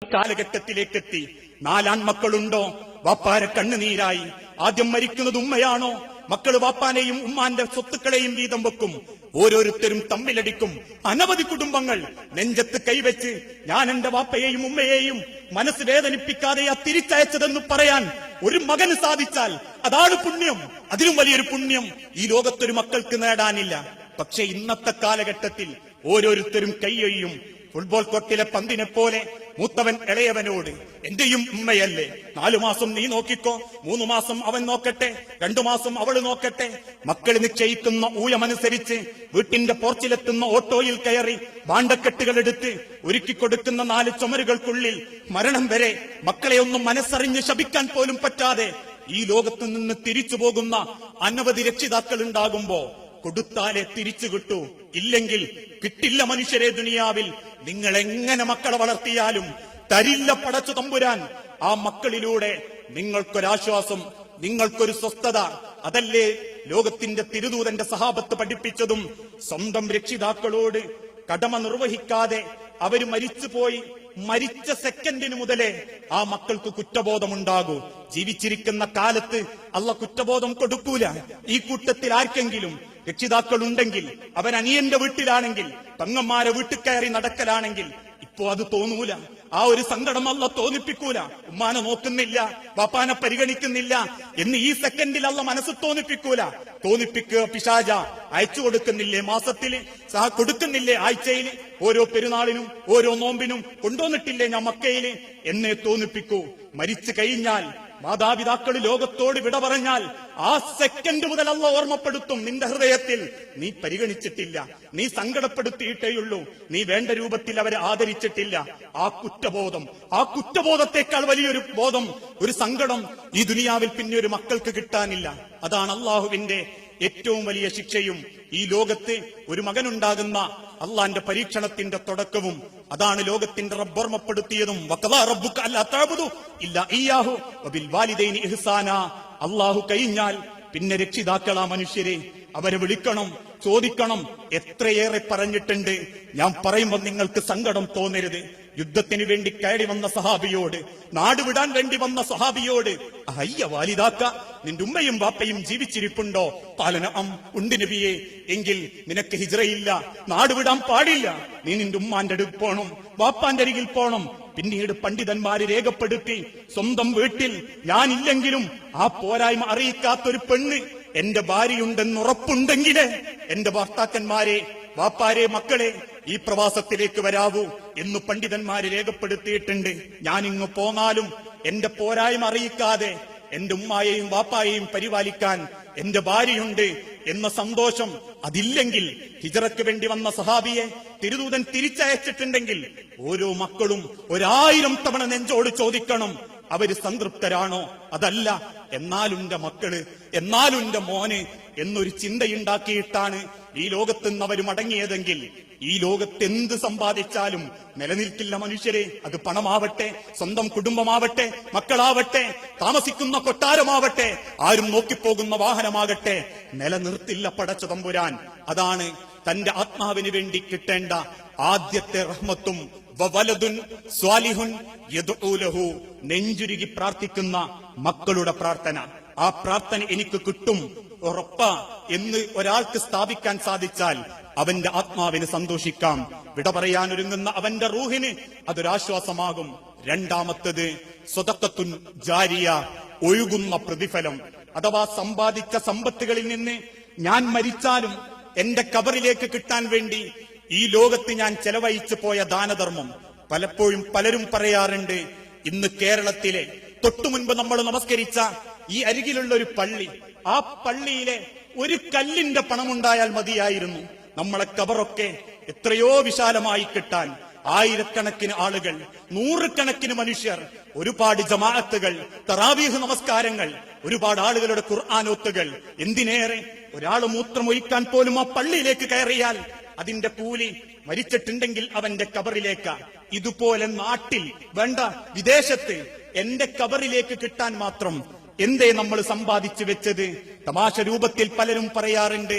കാലഘട്ടത്തിലേക്കെത്തി. 4 ആൺമക്കളുണ്ടോ? വാപ്പാരെ കണ്ണുനീരായി. ആദ്യം മരിക്കുന്നത് ഉമ്മയാണോ? മക്കള് വാപ്പാനെയും ഉമ്മാന്റെ സ്വത്തുക്കളെയും വീതം വെക്കും. ഓരോരുത്തരും തമ്മിലടിക്കും. അനവധി കുടുംബങ്ങൾ നെഞ്ചത്ത് കൈവച്ച് ഞാൻ എന്റെ വാപ്പയെയും ഉമ്മയെയും മനസ്സ് വേദനിപ്പിക്കാതെയാ തിരിച്ചയച്ചതെന്ന് പറയാൻ ഒരു മകന് സാധിച്ചാൽ അതാണ് പുണ്യം. അതിലും വലിയൊരു പുണ്യം ഈ ലോകത്തൊരു മക്കൾക്ക് നേടാനില്ല. പക്ഷെ ഇന്നത്തെ കാലഘട്ടത്തിൽ ഓരോരുത്തരും കൈയൊഴിയും. ഫുട്ബോൾ കോർട്ടിലെ പന്തിനെ പോലെ മൂത്തവൻ ഇളയവനോട് എന്റെയും ഉമ്മയല്ലേ, 4 മാസം നീ നോക്കിക്കോ, 3 മാസം അവൻ നോക്കട്ടെ, 2 മാസം അവള് നോക്കട്ടെ. മക്കൾ നിശ്ചയിക്കുന്ന ഊഴമനുസരിച്ച് വീട്ടിന്റെ പോർച്ചിലെത്തുന്ന ഓട്ടോയിൽ കയറി ഭാണ്ഡക്കെട്ടുകൾ എടുത്ത് ഒരുക്കിക്കൊടുക്കുന്ന 4 ചുമരുകൾക്കുള്ളിൽ മരണം വരെ മക്കളെ ഒന്നും മനസ്സറിഞ്ഞ് ശപിക്കാൻ പോലും പറ്റാതെ ഈ ലോകത്തു നിന്ന് തിരിച്ചു പോകുന്ന അനവധി രക്ഷിതാക്കൾ ഉണ്ടാകുമ്പോ കൊടുത്താലേ തിരിച്ചു കിട്ടൂ, ഇല്ലെങ്കിൽ കിട്ടില്ല മനുഷ്യരെ. ദുനിയാവിൽ നിങ്ങൾ എങ്ങനെ മക്കളെ വളർത്തിയാലും തരില്ല പടച്ചു തമ്പുരാൻ. ആ മക്കളിലൂടെ നിങ്ങൾക്കൊരാശ്വാസം, നിങ്ങൾക്കൊരു സ്വസ്ഥത. അതല്ലേ ലോകത്തിന്റെ തിരുദൂതന്റെ സഹാബത്ത് പഠിപ്പിച്ചതും. സ്വന്തം രക്ഷിതാക്കളോട് കടമ നിർവഹിക്കാതെ അവര് മരിച്ചുപോയി മരിച്ച സെക്കൻഡിന് മുതലേ ആ മക്കൾക്ക് കുറ്റബോധമുണ്ടാകൂ. ജീവിച്ചിരിക്കുന്ന കാലത്ത് അള്ളാഹ് കുറ്റബോധം കൊടുക്കൂല. ഈ കൂട്ടത്തിൽ ആർക്കെങ്കിലും രക്ഷിതാക്കളുണ്ടെങ്കിൽ, അവൻ അനിയന്റെ വീട്ടിലാണെങ്കിൽ, പെങ്ങന്മാരെ വീട്ടിൽ കയറി നടക്കലാണെങ്കിൽ ഇപ്പോ അത് തോന്നൂല. ആ ഒരു സങ്കടം അള്ളാഹ് തോന്നിപ്പിക്കൂല. ഉമ്മാനെ നോക്കുന്നില്ല, വാപ്പാനെ പരിഗണിക്കുന്നില്ല എന്ന് ഈ സെക്കൻഡിൽ അള്ളാഹ് മനസ്സ് തോന്നിപ്പിക്കൂല. തോന്നിപ്പിക്കുക പിശാച. അയച്ചു കൊടുക്കുന്നില്ലേ മാസത്തില്, കൊടുക്കുന്നില്ലേ ആഴ്ചയില്, ഓരോ പെരുന്നാളിനും ഓരോ നോമ്പിനും കൊണ്ടുവന്നിട്ടില്ലേ ഞാൻ മക്കയില് എന്നെ തോന്നിപ്പിക്കൂ. മരിച്ചു കഴിഞ്ഞാൽ മാതാപിതാക്കൾ ലോകത്തോട് വിട പറഞ്ഞാൽ ആ സെക്കൻഡ് മുതൽ അള്ളാഹ് ഓർമ്മപ്പെടുത്തും. നിന്റെ ഹൃദയത്തിൽ നീ പരിഗണിച്ചിട്ടില്ല, നീ സങ്കടപ്പെടുത്തിയിട്ടേയുള്ളൂ, നീ വേണ്ട രൂപത്തിൽ അവരെ ആദരിച്ചിട്ടില്ല. ആ കുറ്റബോധത്തെക്കാൾ വലിയൊരു ബോധം, ഒരു സങ്കടം ഈ ദുനിയാവിൽ പിന്നെ ഒരു മക്കൾക്ക് കിട്ടാനില്ല. അതാണ് അള്ളാഹുവിന്റെ ഏറ്റവും വലിയ ശിക്ഷയും ഈ ലോകത്ത് ഒരു മകനുണ്ടാകുന്ന അള്ളാന്റെ പരീക്ഷണത്തിന്റെ തുടക്കവും. അതാണ് ലോകത്തിന്റെ റബ്ബ് ഓർമ്മപ്പെടുത്തിയതും. വഖദാ റബ്ബുക അല്ലാ തഅബുദു ഇല്ലാ ഇയ്യാഹു വബിൽ വാലിദൈനി ഇഹ്സാനാ. അള്ളാഹു കഴിഞ്ഞാൽ പിന്നെ രക്ഷിതാക്കളാ മനുഷ്യരെ. അവരെ വിളിക്കണം, ചോദിക്കണം. എത്രയേറെ പറഞ്ഞിട്ടുണ്ട്. ഞാൻ പറയുമ്പോൾ നിങ്ങൾക്ക് സങ്കടം തോന്നരുത്. യുദ്ധത്തിന് വേണ്ടി കയറി വന്ന സഹാബിയോട്, നാടുവിടാൻ വേണ്ടി വന്ന സഹാബിയോട്, അയ്യ വാലിദാക്ക, നിന്റെ ഉമ്മയും വാപ്പയും ജീവിച്ചിരിപ്പുണ്ടോ? പാലനം ഉണ്ട് നബിയെ. എങ്കിൽ നിനക്ക് ഹിജ്റയില്ല, നാടുവിടാൻ പാടില്ല. നീ നിന്റെ ഉമ്മാന്റെ അടുത്ത് പോണം, വാപ്പാന്റെ അരികിൽ പോണം. പിന്നീട് പണ്ഡിതന്മാര് രേഖപ്പെടുത്തി, സ്വന്തം വീട്ടിൽ ഞാനില്ലെങ്കിലും ആ പോരായ്മ അറിയിക്കാത്തൊരു പെണ്ണ് എന്റെ ഭാര്യയുണ്ടെന്നുറപ്പുണ്ടെങ്കിലേ എന്റെ ഭർത്താക്കന്മാരെ, വാപ്പാരെ, മക്കളെ ഈ പ്രവാസത്തിലേക്ക് വരാവൂ എന്ന് പണ്ഡിതന്മാര് രേഖപ്പെടുത്തിയിട്ടുണ്ട്. ഞാനിങ്ങ് പോന്നാലും എന്റെ പോരായ്മ അറിയിക്കാതെ എന്റെ ഉമ്മായെയും വാപ്പായെയും പരിപാലിക്കാൻ എന്റെ ഭാര്യയുണ്ട് എന്ന സന്തോഷം അതില്ലെങ്കിൽ, ഹിജ്റയ്ക്ക് വേണ്ടി വന്ന സഹാബിയെ തിരുദൂതൻ തിരിച്ചയച്ചിട്ടുണ്ടെങ്കിൽ ഓരോ മക്കളും 1000 തവണ നെഞ്ചോട് ചോദിക്കണം, അവര് സംതൃപ്തരാണോ? അതല്ല, എന്നാലും എന്റെ മക്കള്, എന്നാലും എന്റെ മോന് എന്നൊരു ചിന്തയുണ്ടാക്കിയിട്ടാണ് ഈ ലോകത്ത് നിന്ന് അവർ മടങ്ങിയതെങ്കിൽ ഈ ലോകത്ത് എന്ത് സമ്പാദിച്ചാലും നിലനിൽക്കില്ല മനുഷ്യരെ. അത് പണമാവട്ടെ, സ്വന്തം കുടുംബമാവട്ടെ, മക്കളാവട്ടെ, താമസിക്കുന്ന കൊട്ടാരമാവട്ടെ, ആരും നോക്കിപ്പോകുന്ന വാഹനമാകട്ടെ, നിലനിർത്തില്ല പടച്ച തമ്പുരാൻ. അതാണ് തന്റെ ആത്മാവിന് വേണ്ടി കിട്ടേണ്ട ആദ്യത്തെ റഹ്മത്തും വവലദുൻ സ്വാലിഹുൻ യദ്ഉ ലഹു. നെഞ്ചുരുകി പ്രാർത്ഥിക്കുന്ന മക്കളുടെ പ്രാർത്ഥന. ആ പ്രാർത്ഥന എനിക്ക് കിട്ടും ഉറപ്പാ എന്ന് ഒരാൾക്ക് സ്ഥാപിക്കാൻ സാധിച്ചാൽ അവന്റെ ആത്മാവിന് സന്തോഷിക്കാം. വിട പറയാനൊരുങ്ങുന്ന അവന്റെ റൂഹിന് അതൊരാശ്വാസമാകും. രണ്ടാമത്തത് സ്വദഖത്തുൻ ജാരിയ, ഒഴുകുന്ന പ്രതിഫലം. അഥവാ സമ്പാദിച്ച സമ്പത്തുകളിൽ നിന്ന് ഞാൻ മരിച്ചാലും എന്റെ ഖബറിലേക്ക് കിട്ടാൻ വേണ്ടി ഈ ലോകത്ത് ഞാൻ ചെലവഴിച്ചു പോയ ദാനധർമ്മം. പലപ്പോഴും പലരും പറയാറുണ്ട്, ഇന്ന് കേരളത്തിലെ തൊട്ടുമുൻപ് നമ്മൾ നമസ്കരിച്ച ഈ അരികിലുള്ള ഒരു പള്ളി, ആ പള്ളിയിലെ ഒരു കല്ലിന്റെ പണമുണ്ടായാൽ മതിയായിരുന്നു നമ്മളെ ഖബറൊക്കെ എത്രയോ വിശാലമായി കിട്ടാൻ. ആയിരക്കണക്കിന് ആളുകൾ, 100 കണക്കിന് മനുഷ്യർ, ഒരുപാട് ജമാഅത്തുകൾ, തറാവീഹ് നമസ്കാരങ്ങൾ, ഒരുപാട് ആളുകളുടെ ഖുർആനോത്തുകൾ. എന്തിനേറെ, ഒരാൾ മൂത്രമൊഴിക്കാൻ പോലും ആ പള്ളിയിലേക്ക് കയറിയാൽ അതിന്റെ കൂലി മരിച്ചിട്ടുണ്ടെങ്കിൽ അവന്റെ ഖബറിലേക്ക്. ഇതുപോലെ നാട്ടിൽ വേണ്ട, വിദേശത്ത് എന്റെ ഖബറിലേക്ക് കിട്ടാൻ മാത്രം എന്തേ നമ്മൾ സമ്പാദിച്ചു വെച്ചത്? തമാശ രൂപത്തിൽ പലരും പറയാറുണ്ട്,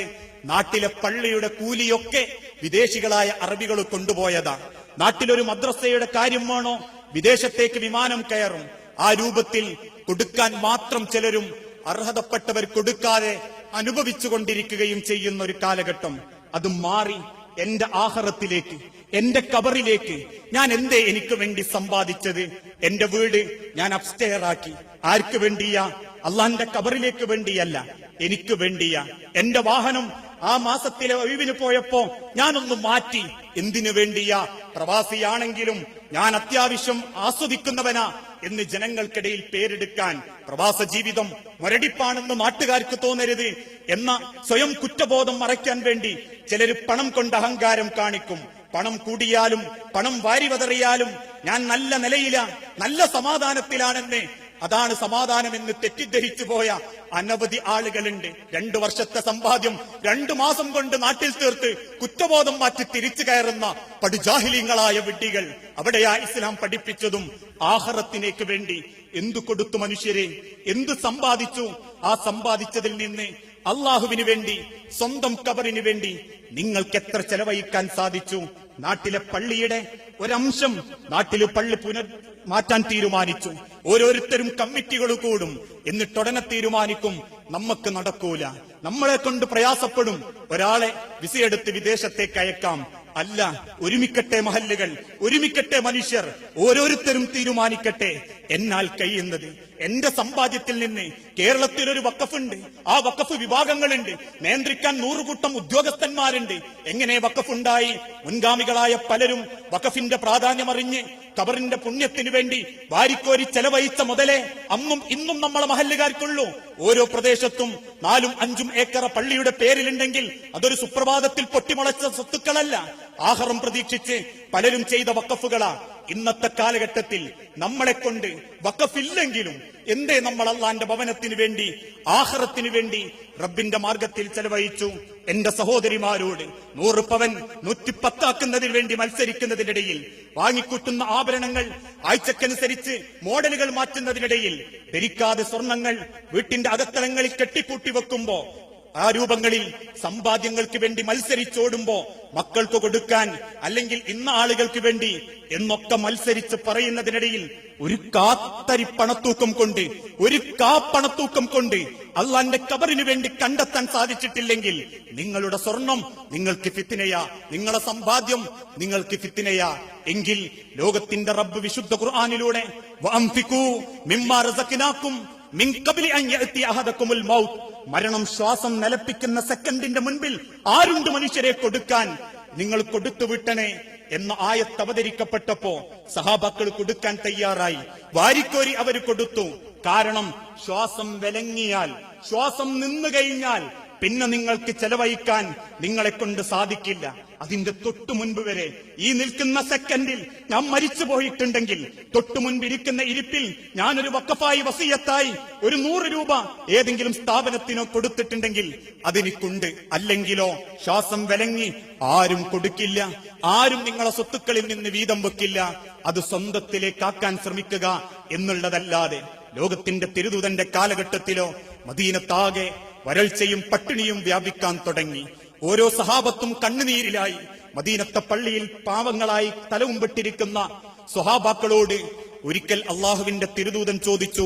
നാട്ടിലെ പള്ളിയുടെ കൂലിയൊക്കെ വിദേശികളായ അറബികൾ കൊണ്ടുപോയതാ. നാട്ടിലൊരു മദ്രസയുടെ കാര്യം വേണോ, വിദേശത്തേക്ക് വിമാനം കയറും. ആ രൂപത്തിൽ കൊടുക്കാൻ മാത്രം ചിലരും അർഹതപ്പെട്ടവർ കൊടുക്കാതെ അനുഭവിച്ചുകൊണ്ടിരിക്കുകയും ചെയ്യുന്ന ഒരു കാലഘട്ടം. അത് മാറി എന്റെ ആഖിറത്തിലേക്ക്, എന്റെ ഖബറിലേക്ക് ഞാൻ എന്തേ എനിക്ക് വേണ്ടി സമ്പാദിച്ചത്? എന്റെ വീട് ഞാൻ അപ്സ്റ്റെയർ ആക്കി. ആർക്ക് വേണ്ടിയാ? അള്ളാന്റെ ഖബറിലേക്ക് വേണ്ടിയല്ല, എനിക്ക് വേണ്ടിയാ. എന്റെ വാഹനം ആ മാസത്തിലെ ഒഴിവിന് പോയപ്പോ ഞാനൊന്ന് മാറ്റി. എന്തിനു വേണ്ടിയാ? പ്രവാസിയാണെങ്കിലും ഞാൻ അത്യാവശ്യം ആസ്വദിക്കുന്നവനാ എന്ന് ജനങ്ങൾക്കിടയിൽ പേരെടുക്കാൻ. പ്രവാസ ജീവിതം മുരടിപ്പാണെന്ന് നാട്ടുകാർക്ക് തോന്നരുത് എന്ന സ്വയം കുറ്റബോധം മറയ്ക്കാൻ വേണ്ടി ചിലര് പണം കൊണ്ട് അഹങ്കാരം കാണിക്കും. പണം കൂടിയാലും പണം വാരിവതറിയാലും ഞാൻ നല്ല നിലയിലാ, നല്ല സമാധാനത്തിലാണെന്ന്, അതാണ് സമാധാനമെന്ന് തെറ്റിദ്ധരിച്ചു പോയ അനവധി ആളുകളുണ്ട്. 2 വർഷത്തെ സമ്പാദ്യം 2 മാസം കൊണ്ട് നാട്ടിൽ തീർത്ത് കുറ്റബോധം മാറ്റി തിരിച്ചു കയറുന്ന പടുജാഹിലീങ്ങളായ വിഡ്ഢികൾ. അവിടെയാ ഇസ്ലാം പഠിപ്പിച്ചതും ആഖിറത്തിലേക്ക് വേണ്ടി എന്തു കൊടുത്തു മനുഷ്യരെ, എന്തു സമ്പാദിച്ചു? ആ സമ്പാദിച്ചതിൽ നിന്ന് അള്ളാഹുവിന് വേണ്ടി, സ്വന്തം ഖബറിന് വേണ്ടി നിങ്ങൾക്ക് എത്ര ചെലവഴിക്കാൻ സാധിച്ചു? നാട്ടിലെ പള്ളിയുടെ ഒരംശം നാട്ടിലെ പള്ളി മാറ്റാൻ തീരുമാനിച്ചു. ഓരോരുത്തരും കമ്മിറ്റികൾ കൂടും. എന്നിട്ടുടനെ തീരുമാനിക്കും നമുക്ക് നടക്കൂല, നമ്മളെ കൊണ്ട് പ്രയാസപ്പെടും, ഒരാളെ വിസയെടുത്ത് വിദേശത്തേക്ക് അയക്കാം. അല്ല, ഒരുമിക്കട്ടെ മഹല്ലുകൾ, ഒരുമിക്കട്ടെ മനുഷ്യർ, ഓരോരുത്തരും തീരുമാനിക്കട്ടെ. എന്നാൽ കഴിയുന്നത് എന്റെ സമ്പാദ്യത്തിൽ നിന്ന് കേരളത്തിലൊരു വഖഫുണ്ട്, ആ വഖഫ് വിഭാഗങ്ങളുണ്ട്, നിയന്ത്രിക്കാൻ 100 കൂട്ടം ഉദ്യോഗസ്ഥന്മാരുണ്ട്. എങ്ങനെ വഖഫുണ്ടായി? മുൻഗാമികളായ പലരും വഖഫിന്റെ പ്രാധാന്യമറിഞ്ഞ് ഖബറിന്റെ പുണ്യത്തിനു വേണ്ടി വാരിക്കോരി ചെലവഴിച്ച മുതലേ അന്നും ഇന്നും നമ്മളെ മഹല്ലുകാർക്കുള്ളൂ. ഓരോ പ്രദേശത്തും 4-5 ഏക്കർ പള്ളിയുടെ പേരിലുണ്ടെങ്കിൽ അതൊരു സുപ്രഭാതത്തിൽ പൊട്ടിമുളച്ച സ്വത്തുക്കളല്ല, ആഹാരം പ്രതീക്ഷിച്ച് പലരും ചെയ്ത വഖഫുകളാ. ഇന്നത്തെ കാലഘട്ടത്തിൽ നമ്മളെ കൊണ്ട് വഖഫില്ലെങ്കിലും എന്തേ നമ്മൾ അള്ളാന്റെ ഭവനത്തിന് വേണ്ടി, ആഖിറത്തിന് വേണ്ടി റബ്ബിന്റെ മാർഗത്തിൽ ചെലവഴിച്ചു? എന്റെ സഹോദരിമാരോട് 100 പവൻ 110 ആക്കുന്നതിന് വേണ്ടി മത്സരിക്കുന്നതിനിടയിൽ, വാങ്ങിക്കൂട്ടുന്ന ആഭരണങ്ങൾ ആഴ്ചക്കനുസരിച്ച് മോഡലുകൾ മാറ്റുന്നതിനിടയിൽ, ധരിക്കാതെ സ്വർണങ്ങൾ വീട്ടിന്റെ അകത്തളങ്ങളിൽ കെട്ടിക്കൂട്ടി വെക്കുമ്പോ, ആ രൂപങ്ങളിൽ സമ്പാദ്യങ്ങൾക്ക് വേണ്ടി മത്സരിച്ചോടുമ്പോ, മക്കൾക്ക് കൊടുക്കാൻ അല്ലെങ്കിൽ ഇന്ന ആളുകൾക്ക് വേണ്ടി എന്നൊക്കെ മത്സരിച്ച് പറയുന്നതിനിടയിൽ ഒരു കാത്തരി പണത്തൂക്കം കൊണ്ട്, ഒരു കാപ്പണത്തൂക്കം കൊണ്ട് അള്ളാന്റെ ഖബറിന് വേണ്ടി കണ്ടെത്താൻ സാധിച്ചിട്ടില്ലെങ്കിൽ നിങ്ങളുടെ സ്വർണം നിങ്ങൾക്ക് ഫിത്നയാ, നിങ്ങളുടെ സമ്പാദ്യം നിങ്ങൾക്ക് ഫിത്നയാ. എങ്കിൽ ലോകത്തിന്റെ റബ്ബ് വിശുദ്ധ ഖുർആനിലൂടെ വഅൻഫിഖൂ മിമ്മാ റസഖ്നാകും മിൻ ഖബ്ലി അൻ യഅതി അഹദകുമുൽ മൗത്ത്, മരണം ശ്വാസം നിലപ്പിക്കുന്ന സെക്കൻഡിന്റെ മുൻപിൽ ആരുണ്ട് മനുഷ്യരെ കൊടുക്കാൻ? നിങ്ങൾ കൊടുത്തു വിട്ടണേ എന്ന ആയത്ത് അവതരിക്കപ്പെട്ടപ്പോ സഹാബാക്കൾ കൊടുക്കാൻ തയ്യാറായി. വാരിക്കോരി അവർ കൊടുത്തു. കാരണം ശ്വാസം വിലങ്ങിയാൽ, ശ്വാസം നിന്നു കഴിഞ്ഞാൽ പിന്നെ നിങ്ങൾക്ക് ചെലവഴിക്കാൻ നിങ്ങളെ കൊണ്ട് സാധിക്കില്ല. അതിന്റെ തൊട്ടു മുൻപ് വരെ, ഈ നിൽക്കുന്ന സെക്കൻഡിൽ ഞാൻ മരിച്ചു പോയിട്ടുണ്ടെങ്കിൽ, തൊട്ടു മുൻപിരിക്കുന്ന ഇരിപ്പിൽ ഞാനൊരു വഖഫായി വസിയത്തായി ഒരു 100 രൂപ ഏതെങ്കിലും സ്ഥാപനത്തിനോ കൊടുത്തിട്ടുണ്ടെങ്കിൽ അതെനിക്കുണ്ട്. അല്ലെങ്കിലോ ശ്വാസം വിലങ്ങി ആരും കൊടുക്കില്ല, ആരും നിങ്ങളെ സ്വത്തുക്കളിൽ നിന്ന് വീതം വെക്കില്ല. അത് സ്വന്തത്തിലേക്കാക്കാൻ ശ്രമിക്കുക എന്നുള്ളതല്ലാതെ. ലോകത്തിന്റെ തിരുദൂതന്റെ കാലഘട്ടത്തിലോ മദീനത്താകെ വരൾച്ചയും പട്ടിണിയും വ്യാപിക്കാൻ തുടങ്ങി. ഓരോ സഹാബത്തും കണ്ണുനീരിലായി. മദീനത്തെ പള്ളിയിൽ പാവങ്ങളായി തലവുംപെട്ടിരിക്കുന്ന സ്വഹാബാക്കളോട് ഒരിക്കൽ അള്ളാഹുവിന്റെ തിരുദൂതൻ ചോദിച്ചു,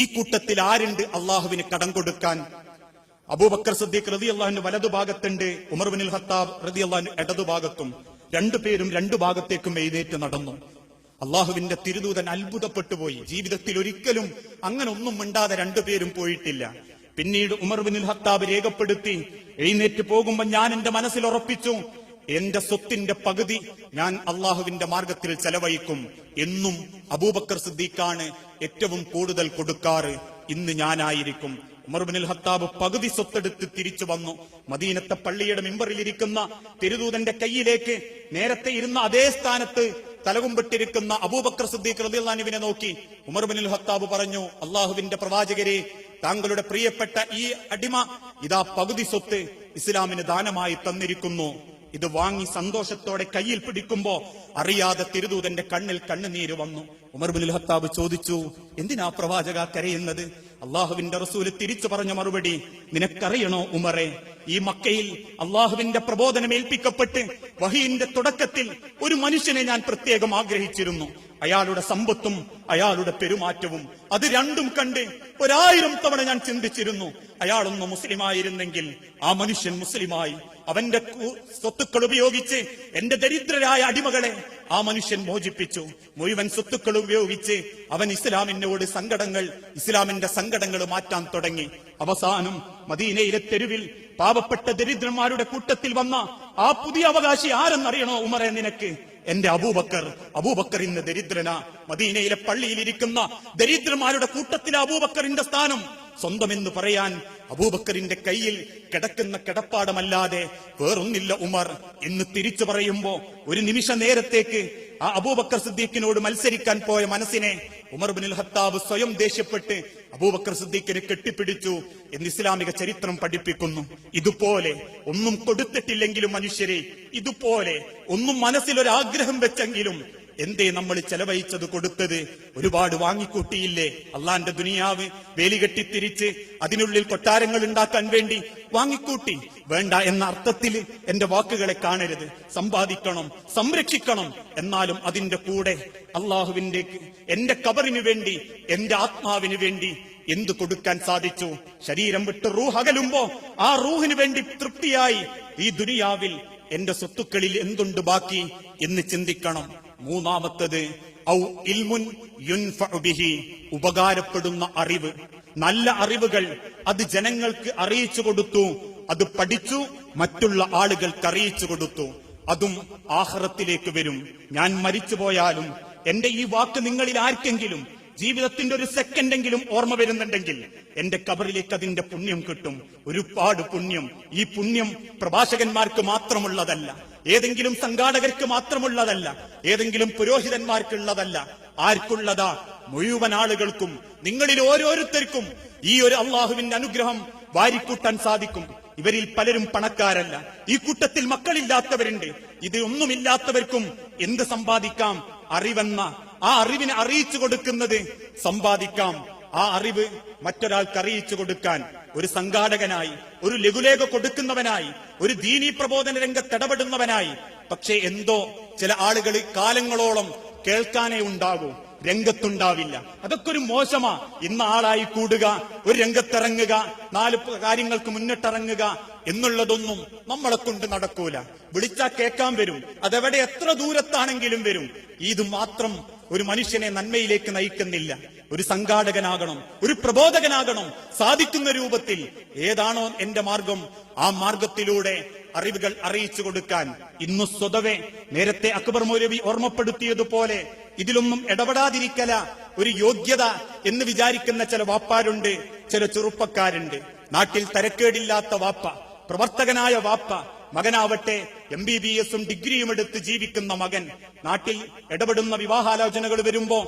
ഈ കൂട്ടത്തിൽ ആരുണ്ട് അള്ളാഹുവിന് കടം കൊടുക്കാൻ? അബൂബക്കർ സിദ്ദീഖ് റളിയല്ലാഹു വലതുഭാഗത്തുണ്ട്, ഉമർ ഇബ്നുൽ ഖത്താബ് റളിയല്ലാഹു ഇടതുഭാഗത്തും. 2 പേരും 2 ഭാഗത്തേക്കും എഴുന്നേറ്റ് നടന്നു. അള്ളാഹുവിന്റെ തിരുദൂതൻ അത്ഭുതപ്പെട്ടു പോയി. ജീവിതത്തിൽ ഒരിക്കലും അങ്ങനെ ഒന്നും മിണ്ടാതെ 2 പേരും പോയിട്ടില്ല. പിന്നീട് ഉമർ ഇബ്നുൽ ഖത്താബ് രേഖപ്പെടുത്തി, എഴുന്നേറ്റ് പോകുമ്പോൾ ഞാൻ എന്റെ മനസ്സിൽ ഉറപ്പിച്ചു, എന്റെ സ്വത്തിന്റെ പകുതി ഞാൻ അള്ളാഹുവിന്റെ മാർഗത്തിൽ ചെലവഴിക്കും. എന്നും അബൂബക്കർ സിദ്ദീഖാണ് ഏറ്റവും കൂടുതൽ കൊടുക്കാറ്, ഇന്ന് ഞാനായിരിക്കും. ഉമർ ഇബ്നുൽ ഖത്താബ് പകുതി സ്വത്തെടുത്ത് തിരിച്ചു വന്നു. മദീനത്തെ പള്ളിയുടെ മിമ്പറിലിരിക്കുന്ന തിരുദൂതന്റെ കയ്യിലേക്ക് നേരത്തെ ഇരുന്ന അതേ സ്ഥാനത്ത് തലകുമ്പിട്ടിരിക്കുന്ന അബൂബക്കർ സിദ്ദീഖ് റളിയല്ലാഹു അൻഹുവിനെ നോക്കി ഉമർ ഇബ്നുൽ ഖത്താബ് പറഞ്ഞു, അള്ളാഹുവിന്റെ പ്രവാചകരെ, താങ്കളുടെ പ്രിയപ്പെട്ട ഈ അടിമ ഇതാ പകുതി സ്വത്ത് ഇസ്ലാമിന് ദാനമായി തന്നിരിക്കുന്നു. ഇത് വാങ്ങി സന്തോഷത്തോടെ കയ്യിൽ പിടിക്കുമ്പോ അറിയാതെ തിരുദൂതന്റെ കണ്ണിൽ കണ്ണുനീര് വന്നു. ഉമർ ഇബ്നുൽ ഖത്താബ് ചോദിച്ചു, എന്തിനാ പ്രവാചക കരയുന്നത്? അള്ളാഹുവിന്റെ റസൂല് തിരിച്ചു പറഞ്ഞ മറുപടി, നിനക്കറിയണോ ഉമറെ, ഈ മക്കയിൽ അള്ളാഹുവിന്റെ പ്രബോധനം ഏൽപ്പിക്കപ്പെട്ട് വഹീന്റെ തുടക്കത്തിൽ ഒരു മനുഷ്യനെ ഞാൻ പ്രത്യേകം ആഗ്രഹിച്ചിരുന്നു. അയാളുടെ സമ്പത്തും അയാളുടെ പെരുമാറ്റവും അത് രണ്ടും കണ്ട് 1000 തവണ ഞാൻ ചിന്തിച്ചിരുന്നു, അയാളൊന്ന് മുസ്ലിമായിരുന്നെങ്കിൽ ആ മനുഷ്യൻ മുസ്ലിമായി അവന്റെ സ്വത്തുക്കൾ ഉപയോഗിച്ച് എന്റെ ദരിദ്രരായ അടിമകളെ ആ മനുഷ്യൻ മോചിപ്പിച്ചു. മുഴുവൻ സ്വത്തുക്കൾ ഉപയോഗിച്ച് അവൻ ഇസ്ലാമിനോട് ഇസ്ലാമിന്റെ സങ്കടങ്ങൾ മാറ്റാൻ തുടങ്ങി. അവസാനം മദീനയിലെ തെരുവിൽ പാവപ്പെട്ട ദരിദ്രന്മാരുടെ കൂട്ടത്തിൽ വന്ന ആ പുതിയ അവകാശി ആരെന്നറിയണോ ഉമറെ നിനക്ക്? എന്റെ അബൂബക്കർ ഇന്ന് ദരിദ്രനാ. മദീനയിലെ പള്ളിയിലിരിക്കുന്ന ദരിദ്രന്മാരുടെ കൂട്ടത്തിൽ അബൂബക്കറിന്റെ സ്ഥാനം. സ്വന്തമെന്ന് പറയാൻ അബൂബക്കറിന്റെ കയ്യിൽ കിടക്കുന്ന കിടപ്പാടമല്ലാതെ വേറൊന്നില്ല ഉമർ. ഇന്ന് തിരിച്ചു പറയുമ്പോ ഒരു നിമിഷ നേരത്തേക്ക് ആ അബൂബക്കർ സിദ്ദീഖിനോട് മത്സരിക്കാൻ പോയ മനസ്സിനെ ഉമർ ഇബ്നുൽ ഖത്താബ് സ്വയം ദേഷ്യപ്പെട്ട് അബൂബക്കർ സിദ്ദീഖിനെ കെട്ടിപ്പിടിച്ചു എന്ന് ഇസ്ലാമിക ചരിത്രം പഠിപ്പിക്കുന്നു. ഇതുപോലെ ഒന്നും കൊടുത്തിട്ടില്ലെങ്കിലും മനുഷ്യരെ, ഇതുപോലെ ഒന്നും മനസ്സിലൊരാഗ്രഹം വെച്ചെങ്കിലും എന്തേ നമ്മൾ ചെലവഴിച്ചത് കൊടുത്തത്? ഒരുപാട് വാങ്ങിക്കൂട്ടിയില്ലേ? അള്ളാന്റെ ദുനിയാവ് വേലികെട്ടിത്തിരിച്ച് അതിനുള്ളിൽ കൊട്ടാരങ്ങൾ ഉണ്ടാക്കാൻ വേണ്ടി വാങ്ങിക്കൂട്ടി. വേണ്ട എന്ന അർത്ഥത്തിൽ എന്റെ വാക്കുകളെ കാണരുത്. സമ്പാദിക്കണം, സംരക്ഷിക്കണം, എന്നാലും അതിന്റെ കൂടെ അള്ളാഹുവിന്റെ എന്റെ ഖബറിനു വേണ്ടി, എന്റെ ആത്മാവിന് വേണ്ടി എന്തു കൊടുക്കാൻ സാധിച്ചു? ശരീരം വിട്ട് റൂഹ് അകലുമ്പോ ആ റൂഹിന് വേണ്ടി തൃപ്തിയായി ഈ ദുനിയാവിൽ എന്റെ സ്വത്തുക്കളിൽ എന്തുണ്ട് ബാക്കി എന്ന് ചിന്തിക്കണം. മൂന്നാമത്തത് ഔ ഇൽമുൻ യുൻഫഉ ബിഹി, ഉപകാരപ്പെടുന്ന അറിവ്, നല്ല അറിവുകൾ അത് ജനങ്ങൾക്ക് അറിയിച്ചു കൊടുത്തു, അത് പഠിച്ചു മറ്റുള്ള ആളുകൾക്ക് അറിയിച്ചു കൊടുത്തു. അതും ആഖിറത്തിലേക്ക് വരും. ഞാൻ മരിച്ചുപോയാലും എന്റെ ഈ വാക്ക് നിങ്ങളിൽ ആർക്കെങ്കിലും ജീവിതത്തിന്റെ ഒരു സെക്കൻഡെങ്കിലും ഓർമ്മ വരുന്നുണ്ടെങ്കിൽ എന്റെ ഖബറിലേക്ക് അതിന്റെ പുണ്യം കിട്ടും. ഒരുപാട് പുണ്യം. ഈ പുണ്യം പ്രഭാഷകന്മാർക്ക് മാത്രമുള്ളതല്ല, ഏതെങ്കിലും സംഘാടകർക്ക് മാത്രമുള്ളതല്ല, ഏതെങ്കിലും പുരോഹിതന്മാർക്കുള്ളതല്ല. ആർക്കുള്ളതാ? മുഴുവൻ ആളുകൾക്കും, നിങ്ങളിൽ ഓരോരുത്തർക്കും ഈ ഒരു അള്ളാഹുവിന്റെ അനുഗ്രഹം വാരിക്കൂട്ടാൻ സാധിക്കും. ഇവരിൽ പലരും പണക്കാരല്ല, ഈ കൂട്ടത്തിൽ മക്കളില്ലാത്തവരുണ്ട്. ഇത് ഒന്നുമില്ലാത്തവർക്കും എന്ത് സമ്പാദിക്കാം? അറിവെന്ന ആ അറിവിനെ അറിയിച്ചു കൊടുക്കുന്നത് സമ്പാദിക്കാം. ആ അറിവ് മറ്റൊരാൾക്ക് അറിയിച്ചു കൊടുക്കാൻ ഒരു സംഘാടകനായി, ഒരു ലഘുലേഖ കൊടുക്കുന്നവനായി, ഒരു ദീനീ പ്രബോധന രംഗത്ത് ഇടപെടുന്നവനായി. പക്ഷേ എന്തോ ചില ആളുകൾ കാലങ്ങളോളം കേൾക്കാനേ ഉണ്ടാകൂ, രംഗത്തുണ്ടാവില്ല. അതൊക്കെ ഒരു മോശമാ. ഇന്ന് ആളായി കൂടുക, ഒരു രംഗത്തിറങ്ങുക, 4 കാര്യങ്ങൾക്ക് മുന്നിട്ടിറങ്ങുക എന്നുള്ളതൊന്നും നമ്മളെ കൊണ്ട് നടക്കൂല. വിളിച്ചാ കേൾക്കാൻ വരും, അതെവിടെ എത്ര ദൂരത്താണെങ്കിലും വരും. ഇത് മാത്രം ഒരു മനുഷ്യനെ നന്മയിലേക്ക് നയിക്കുന്നില്ല. ഒരു സംഘാടകനാകണം, ഒരു പ്രബോധകനാകണം. സാധിക്കുന്ന രൂപത്തിൽ ഏതാണോ എന്റെ മാർഗം, ആ മാർഗത്തിലൂടെ അറിവുകൾ അറിയിച്ചു കൊടുക്കാൻ. ഇന്നു സ്വതവേ നേരത്തെ അക്ബർ മൗലവി ഓർമ്മപ്പെടുത്തിയതുപോലെ ഇതിലൊന്നും ഇടപെടാതിരിക്കല ഒരു യോഗ്യത എന്ന് വിചാരിക്കുന്ന ചില വാപ്പാരുണ്ട്, ചില ചെറുപ്പക്കാരുണ്ട്. നാട്ടിൽ തരക്കേടില്ലാത്ത വാപ്പ, പ്രവർത്തകനായ വാപ്പ, മകനാവട്ടെ MBBS ഡിഗ്രിയും എടുത്ത് ജീവിക്കുന്ന മകൻ, നാട്ടിൽ ഇടപെടുന്ന വിവാഹാലോചനകൾ വരുമ്പോ